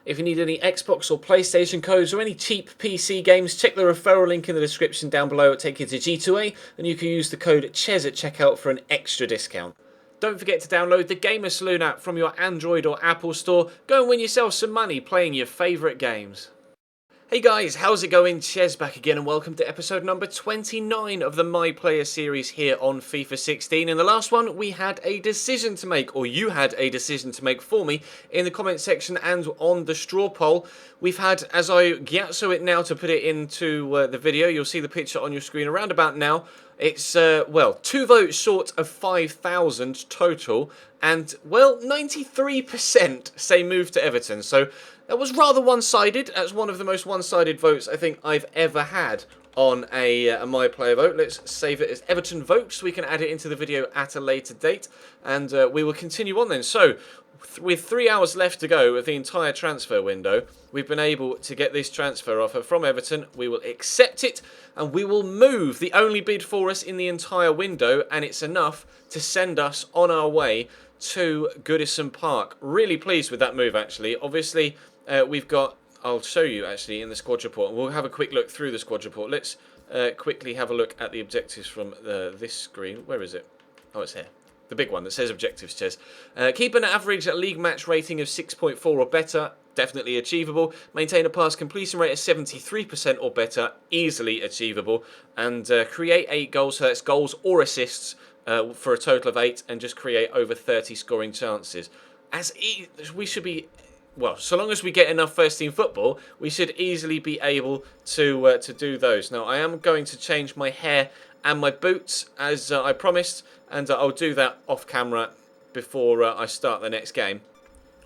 If you need any Xbox or PlayStation codes or any cheap PC games, check the referral link in the description down below. It'll take you to G2A, and you can use the code CHES at checkout for an extra discount. Don't forget to download the Gamer Saloon app from your Android or Apple store. Go and win yourself some money playing your favourite games. Hey guys, how's it going? Ches back again and welcome to episode number 29 of the My Player series here on FIFA 16. In the last one, we had a decision to make, or you had a decision to make for me in the comment section and on the straw poll. We've had, as I gyatso it now to put it into the video, you'll see the picture on your screen around about now. It's, well, 2 votes short of 5,000 total, and, well, 93% say move to Everton. So that was rather one-sided. That's one of the most one-sided votes I think I've ever had on a My Player vote. Let's save it as Everton vote so we can add it into the video at a later date, and we will continue on then. So, with 3 hours left to go of the entire transfer window, we've been able to get this transfer offer from Everton. We will accept it, and we will move the only bid for us in the entire window, and it's enough to send us on our way to Goodison Park. Really pleased with that move, actually. Obviously, we've got... I'll show you, actually, in the squad report. We'll have a quick look through the squad report. Let's quickly have a look at the objectives from this screen. Where is it? Oh, it's here. The big one that says objectives, Ches. Keep an average league match rating of 6.4 or better. Definitely achievable. Maintain a pass completion rate of 73% or better. Easily achievable. And create 8 goals. So that's goals or assists for a total of 8. And just create over 30 scoring chances. We should be... Well, so long as we get enough first-team football, we should easily be able to do those. Now, I am going to change my hair and my boots, as I promised, and I'll do that off-camera before I start the next game,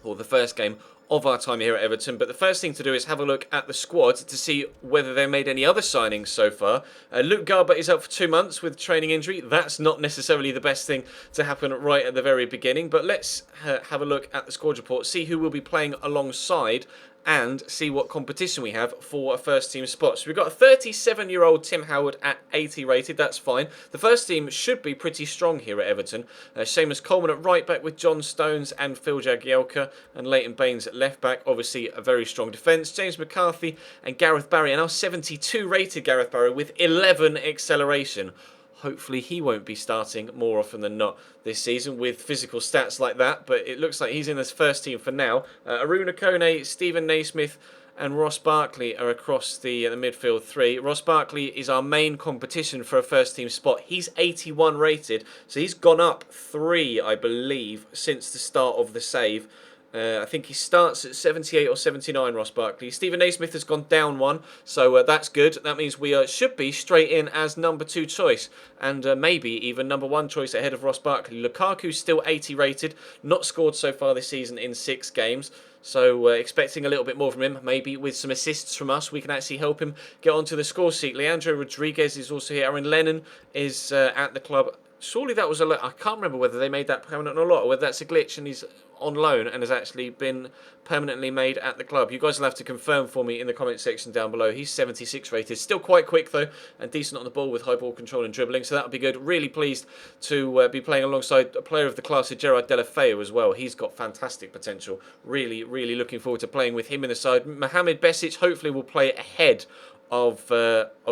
or the first game of our time here at Everton. But the first thing to do is have a look at the squad to see whether they made any other signings so far. Luke Garbutt is out for 2 months with training injury. That's not necessarily the best thing to happen right at the very beginning. But let's have a look at the squad report, see who will be playing alongside, and see what competition we have for a first-team spot. So we've got a 37-year-old Tim Howard at 80 rated. That's fine. The first team should be pretty strong here at Everton. Seamus Coleman at right-back with John Stones and Phil Jagielka, and Leighton Baines at left-back. Obviously, a very strong defence. James McCarthy and Gareth Barry. And now 72 rated Gareth Barry with 11 acceleration. Hopefully he won't be starting more often than not this season with physical stats like that, but it looks like he's in this first team for now. Aruna Kone, Stephen Naismith and Ross Barkley are across the midfield 3. Ross Barkley is our main competition for a first team spot. He's 81 rated, so he's gone up 3, I believe, since the start of the save. I think he starts at 78 or 79, Ross Barkley. Stephen Naismith has gone down 1, so that's good. That means we should be straight in as number 2 choice, and maybe even number 1 choice ahead of Ross Barkley. Lukaku's still 80 rated, not scored so far this season in 6 games. So expecting a little bit more from him, maybe with some assists from us, we can actually help him get onto the score sheet. Leandro Rodriguez is also here. Aaron Lennon is at the club. Surely that was I can't remember whether they made that permanent or not, or whether that's a glitch and he's on loan and has actually been permanently made at the club. You guys will have to confirm for me in the comment section down below. He's 76 rated. Still quite quick, though, and decent on the ball with high ball control and dribbling, so that would be good. Really pleased to be playing alongside a player of the class of Gerard Deulofeu as well. He's got fantastic potential. Really, really looking forward to playing with him in the side. Mohamed Besic hopefully will play ahead of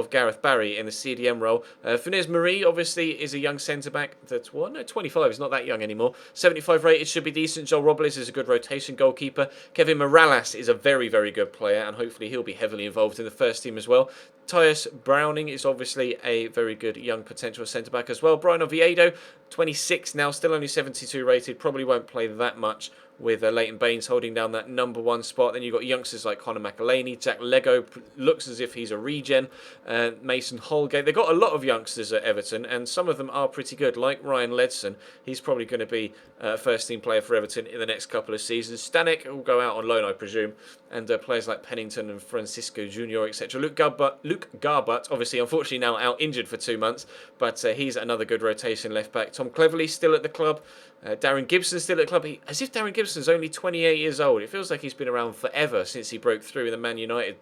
Gareth Barry in the CDM role. Funes Marie obviously is a young centre-back that's, well, no, 25, he's not that young anymore. 75 rated, should be decent. Joel Robles is a good rotation goalkeeper. Kevin Morales is a very, very good player, and hopefully he'll be heavily involved in the first team as well. Tyus Browning is obviously a very good young potential centre-back as well. Brian Oviedo, 26 now, still only 72 rated, probably won't play that much with Leighton Baines holding down that number 1 spot. Then you've got youngsters like Conor McElhaney, Jack Lego, looks as if he's a regen, Mason Holgate. They've got a lot of youngsters at Everton, and some of them are pretty good, like Ryan Ledson. He's probably going to be a first-team player for Everton in the next couple of seasons. Stanek will go out on loan, I presume, and players like Pennington and Francisco Junior, etc. Luke Garbutt, obviously, unfortunately now out injured for 2 months, but he's another good rotation left-back. Tom Cleverley still at the club. Darren Gibson still at the club. As if Darren Gibson's only 28 years old. It feels like he's been around forever since he broke through in the Man United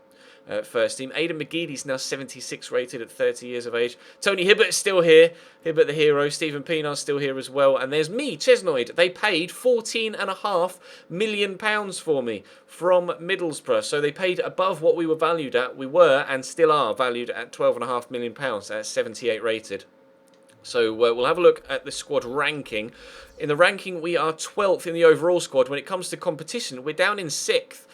first team. Aidan McGeady's now 76 rated at 30 years of age. Tony Hibbert's still here. Hibbert the hero. Stephen Pienaar's still here as well. And there's me, Chesnoid. They paid £14.5 million for me from Middlesbrough. So they paid above what we were valued at. We were and still are valued at £12.5 million at 78 rated. So we'll have a look at the squad ranking. In the ranking, we are 12th in the overall squad. When it comes to competition, we're down in 6th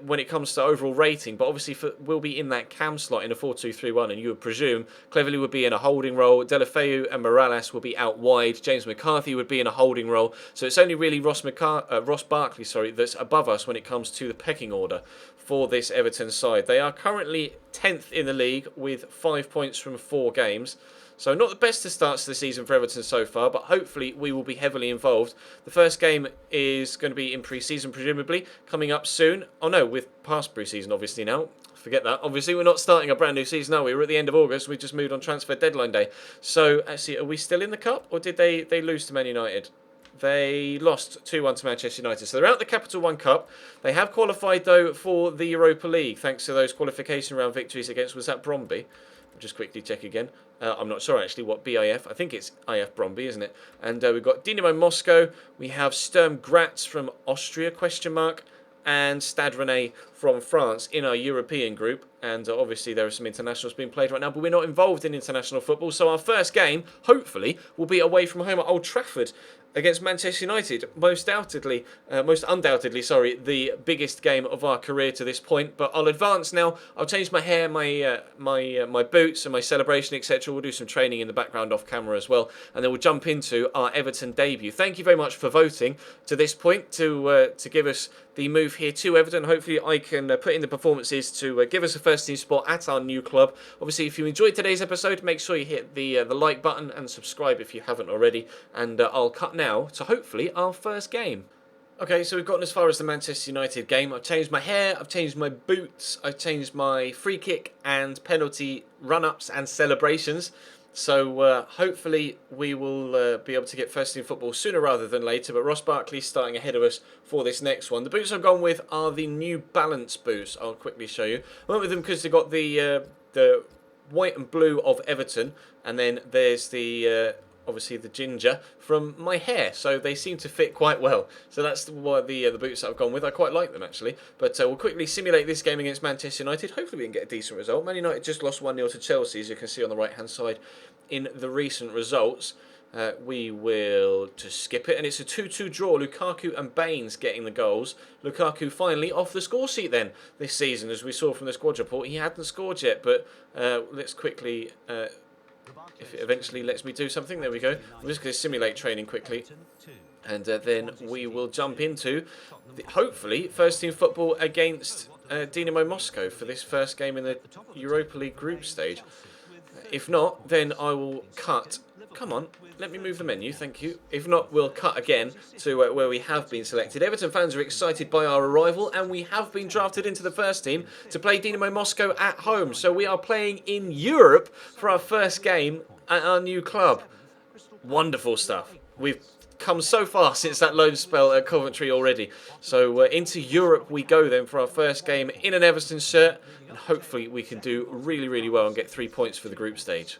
when it comes to overall rating. But obviously, we'll be in that cam slot in a 4-2-3-1. And you would presume Cleverley would be in a holding role. Deulofeu and Morales will be out wide. James McCarthy would be in a holding role. So it's only really Ross Barkley, that's above us when it comes to the pecking order for this Everton side. They are currently 10th in the league with 5 points from 4 games. So not the best of starts to the season for Everton so far, but hopefully we will be heavily involved. The first game is going to be in pre-season, presumably, coming up soon. Oh no, with past pre-season, obviously now. Forget that. Obviously, we're not starting a brand new season, are we? We're at the end of August. We just moved on transfer deadline day. So, actually, are we still in the Cup, or did they lose to Man United? They lost 2-1 to Manchester United. So they're out the Capital One Cup. They have qualified, though, for the Europa League, thanks to those qualification round victories against, was that Bromby? I'll just quickly check again. I'm not sure actually what BIF. I think it's IF Bromby, isn't it? And we've got Dinamo Moscow. We have Sturm Graz from Austria, ? And Stade Rennais from France in our European group. And obviously there are some internationals being played right now, but we're not involved in international football. So our first game, hopefully, will be away from home at Old Trafford against Manchester United. Most undoubtedly, the biggest game of our career to this point. But I'll advance now. I'll change my hair, my boots, and my celebration, etc. We'll do some training in the background off camera as well, and then we'll jump into our Everton debut. Thank you very much for voting to this point to give us the move here to Everton. Hopefully, I can put in the performances to give us a first team spot at our new club. Obviously, if you enjoyed today's episode, make sure you hit the like button and subscribe if you haven't already. And I'll cut now to hopefully our first game. Okay, so we've gotten as far as the Manchester United game. I've changed my hair, I've changed my boots, I've changed my free kick and penalty run-ups and celebrations. So hopefully we will be able to get first team football sooner rather than later. But Ross Barkley's starting ahead of us for this next one. The boots I've gone with are the New Balance boots. I'll quickly show you. I went with them because they've got the white and blue of Everton. And then there's the obviously the ginger from my hair, so they seem to fit quite well. So that's why the boots that I've gone with. I quite like them actually. But we'll quickly simulate this game against Manchester United. Hopefully we can get a decent result. Man United just lost 1-0 to Chelsea, as you can see on the right hand side in the recent results. We will just skip it, and it's a 2-2 draw. Lukaku and Baines getting the goals. Lukaku finally off the score sheet then this season, as we saw from the squad report. He hadn't scored yet, but let's quickly if it eventually lets me do something. There we go. I'm just going to simulate training quickly, and then we will jump into hopefully first team football against Dinamo Moscow for this first game in the Europa League group stage. If not, then I will cut. Come on, let me move the menu, thank you. If not, we'll cut again to where we have been selected. Everton fans are excited by our arrival, and we have been drafted into the first team to play Dinamo Moscow at home. So we are playing in Europe for our first game at our new club. Wonderful stuff. We've come so far since that loan spell at Coventry already. So into Europe we go then for our first game in an Everton shirt, and hopefully we can do really, really well and get 3 points for the group stage.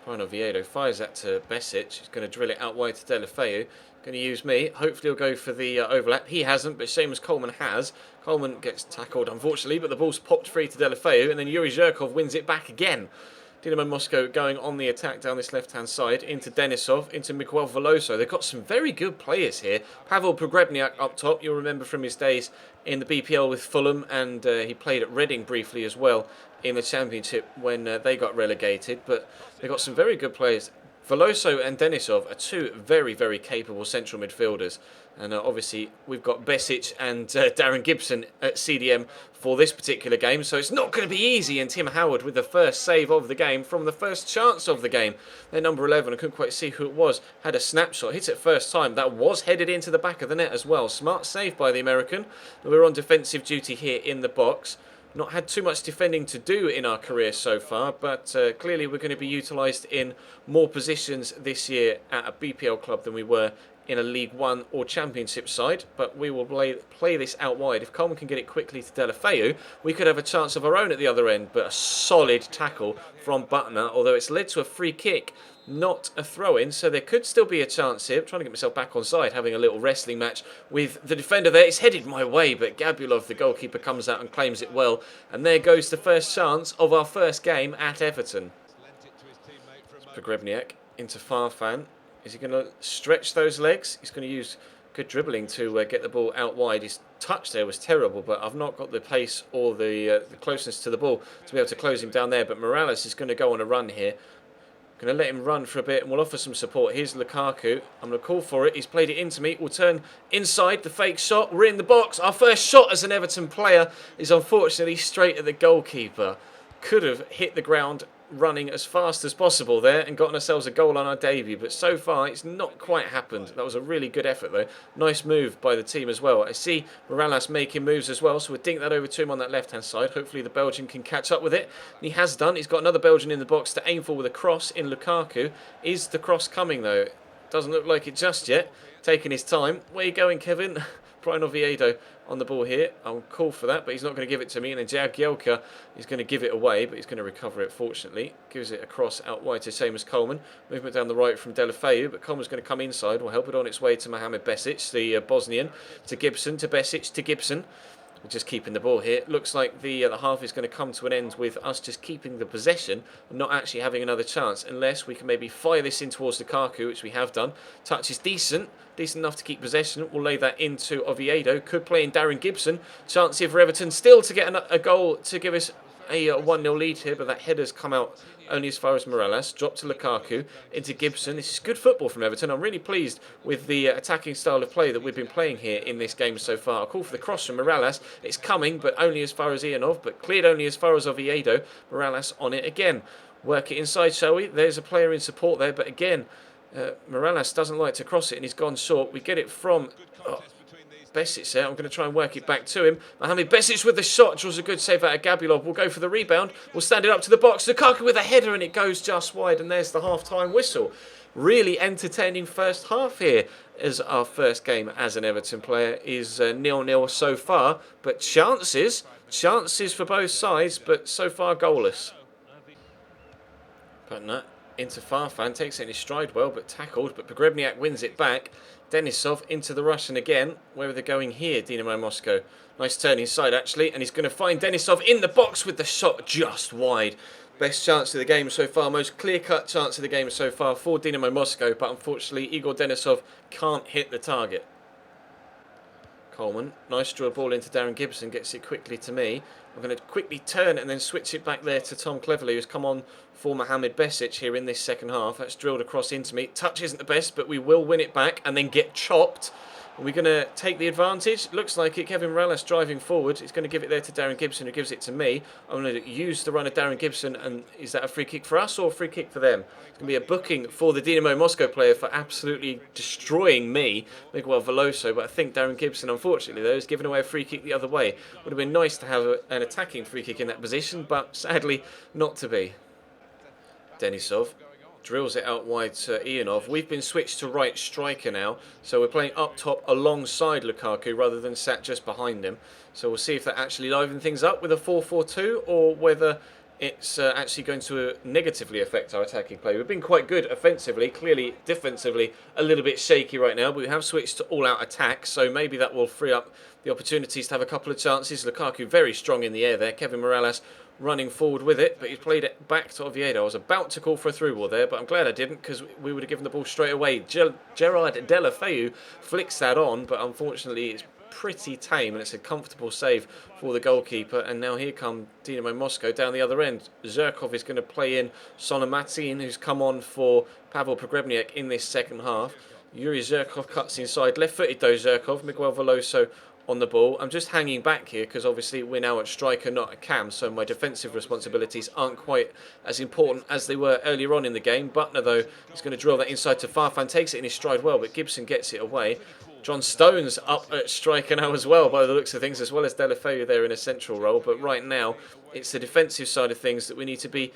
Bruno Viedo fires that to Besic. He's going to drill it out wide to Deulofeu. Going to use me. Hopefully he'll go for the overlap. He hasn't, but Seamus Coleman has. Coleman gets tackled, unfortunately, but the ball's popped free to Deulofeu, and then Yuri Zhirkov wins it back again. Dinamo Moscow going on the attack down this left-hand side into Denisov, into Miguel Veloso. They've got some very good players here. Pavel Pogrebniak up top. You'll remember from his days in the BPL with Fulham, and he played at Reading briefly as well in the Championship when they got relegated. But they've got some very good players. Veloso and Denisov are two very, very capable central midfielders. And obviously we've got Besic and Darren Gibson at CDM for this particular game. So it's not going to be easy. And Tim Howard with the first save of the game from the first chance of the game. Their number 11, I couldn't quite see who it was, had a snapshot, hit it first time. That was headed into the back of the net as well. Smart save by the American. We're on defensive duty here in the box. Not had too much defending to do in our career so far, but clearly we're going to be utilised in more positions this year at a BPL club than we were in a League One or Championship side, but we will play this out wide. If Coleman can get it quickly to Deulofeu, we could have a chance of our own at the other end, but a solid tackle from Butner, although it's led to a free kick, not a throw-in, so there could still be a chance here. I'm trying to get myself back on side, having a little wrestling match with the defender there. It's headed my way, but Gabulov, the goalkeeper, comes out and claims it well, and there goes the first chance of our first game at Everton. Pogrebniak into Farfan. Is he going to stretch those legs? He's going to use good dribbling to get the ball out wide. His touch there was terrible, but I've not got the pace or the closeness to the ball to be able to close him down there. But Morales is going to go on a run here. Going to let him run for a bit and we'll offer some support. Here's Lukaku. I'm going to call for it. He's played it into me. We'll turn inside. The fake shot. We're in the box. Our first shot as an Everton player is unfortunately straight at the goalkeeper. Could have hit the ground running as fast as possible there and gotten ourselves a goal on our debut, but so far it's not quite happened. That was a really good effort though. Nice move by the team as well. I see Morales making moves as well, so we'll dink that over to him on that left hand side. Hopefully the Belgian can catch up with it, and he has done. He's got another Belgian in the box to aim for with a cross in Lukaku. Is the cross coming though? Doesn't look like it just yet. Taking his time. Where are you going, Kevin? Brian Oviedo on the ball here. I'll call for that, but he's not going to give it to me. And then Jagielka is going to give it away, but he's going to recover it, fortunately. Gives it across out wide to Seamus Coleman. Movement down the right from Deulofeu, but Coleman's going to come inside. We'll help it on its way to Mohamed Besic, the Bosnian, to Gibson, to Besic, to Gibson. We're just keeping the ball here. Looks like the half is going to come to an end with us just keeping the possession and not actually having another chance, unless we can maybe fire this in towards Lukaku, which we have done. Touch is decent enough to keep possession. We'll lay that into Oviedo. Could play in Darren Gibson. Chance here for Everton still to get a goal to give us a 1-0 lead here, but that header's come out only as far as Morales. Dropped to Lukaku, into Gibson. This is good football from Everton. I'm really pleased with the attacking style of play that we've been playing here in this game so far. I'll call for the cross from Morales. It's coming, but only as far as Ianov, but cleared only as far as Oviedo. Morales on it again. Work it inside, shall we? There's a player in support there, but again, Morales doesn't like to cross it and he's gone short. We get it from Besic there. I'm going to try and work it back to him. Mohamed Besic with the shot. Draws a good save out of Gabulov. We'll go for the rebound. We'll stand it up to the box. Lukaku with a header and it goes just wide. And there's the half-time whistle. Really entertaining first half here as our first game as an Everton player is 0-0 so far. But chances for both sides, but so far goalless. But no. Into Farfan, takes it in his stride well, but tackled, but Pogrebniak wins it back. Denisov into the Russian again. Where are they going here, Dinamo Moscow? Nice turn inside, actually, and he's going to find Denisov in the box with the shot just wide. Best chance of the game so far, most clear-cut chance of the game so far for Dinamo Moscow, but unfortunately Igor Denisov can't hit the target. Coleman, nice draw ball into Darren Gibson, gets it quickly to me. I'm going to quickly turn and then switch it back there to Tom Cleverley, who's come on for Mohamed Besic here in this second half. That's drilled across into me. Touch isn't the best, but we will win it back and then get chopped. Are we going to take the advantage? Looks like it. Kevin Morales driving forward. He's going to give it there to Darren Gibson, who gives it to me. I'm going to use the run of Darren Gibson, and is that a free kick for us or a free kick for them? It's going to be a booking for the Dinamo Moscow player for absolutely destroying me, Miguel Veloso, but I think Darren Gibson, unfortunately, though, has given away a free kick the other way. Would have been nice to have an attacking free kick in that position, but sadly not to be. Denisov drills it out wide to Ianov. We've been switched to right striker now, so we're playing up top alongside Lukaku rather than sat just behind him. So we'll see if that actually livens things up with a 4-4-2 or whether it's actually going to negatively affect our attacking play. We've been quite good offensively, clearly defensively a little bit shaky right now, but we have switched to all-out attack, so maybe that will free up the opportunities to have a couple of chances. Lukaku very strong in the air there. Kevin Morales running forward with it, but he's played it back to Oviedo. I was about to call for a through ball there, but I'm glad I didn't because we would have given the ball straight away. Gerard Deulofeu flicks that on, but unfortunately it's pretty tame and it's a comfortable save for the goalkeeper. And now here come Dinamo Moscow down the other end. Zherkov is going to play in Sonomatin, who's come on for Pavel Pogrebniak in this second half. Yuri Zherkov cuts inside, left-footed though Zherkov. Miguel Veloso on the ball. I'm just hanging back here because obviously we're now at striker, not at cam, so my defensive responsibilities aren't quite as important as they were earlier on in the game. Butner though is going to drill that inside to Farfan, takes it in his stride well, but Gibson gets it away. John Stones up at striker now as well, by the looks of things, as well as Deulofeu there in a central role. But right now, it's the defensive side of things that we need to be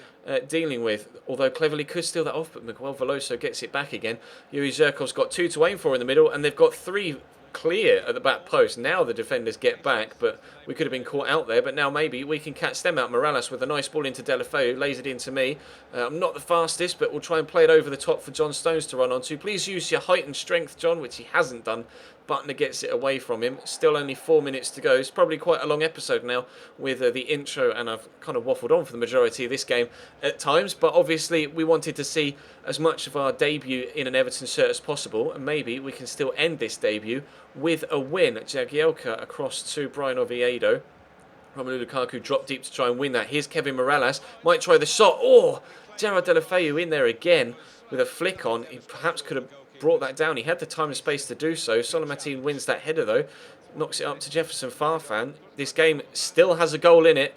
dealing with. Although Cleverly could steal that off, but Miguel Veloso gets it back again. Yuri Zherkov's got 2 to aim for in the middle, and they've got 3 clear at the back post. Now the defenders get back, but we could have been caught out there. But now maybe we can catch them out. Morales with a nice ball into Deulofeu, lays it into me. I'm not the fastest, but we'll try and play it over the top for John Stones to run onto. Please use your height and strength, John, which he hasn't done. Butner gets it away from him. Still only 4 minutes to go. It's probably quite a long episode now with the intro, and I've kind of waffled on for the majority of this game at times. But obviously we wanted to see as much of our debut in an Everton shirt as possible, and maybe we can still end this debut with a win. Jagielka across to Brian Oviedo. Romelu Lukaku dropped deep to try and win that. Here's Kevin Morales. Might try the shot. Oh, Gerard Deulofeu in there again with a flick on. He perhaps could have brought that down. He had the time and space to do so. Solomatin wins that header though. Knocks it up to Jefferson Farfan. This game still has a goal in it.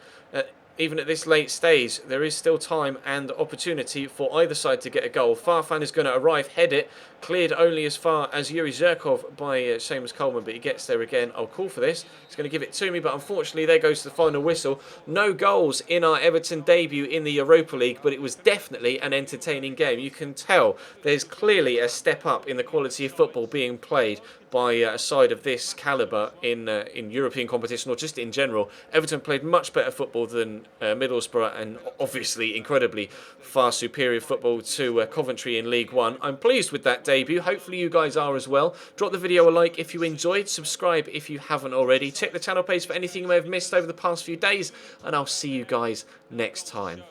Even at this late stage, there is still time and opportunity for either side to get a goal. Farfan is going to arrive, head it, cleared only as far as Yuri Zherkov by Seamus Coleman, but he gets there again. I'll call for this. He's going to give it to me, but unfortunately there goes the final whistle. No goals in our Everton debut in the Europa League, but it was definitely an entertaining game. You can tell there's clearly a step up in the quality of football being played by a side of this calibre in European competition, or just in general. Everton played much better football than Middlesbrough, and obviously incredibly far superior football to Coventry in League One. I'm pleased with that debut. Hopefully you guys are as well. Drop the video a like if you enjoyed. Subscribe if you haven't already. Check the channel page for anything you may have missed over the past few days, and I'll see you guys next time.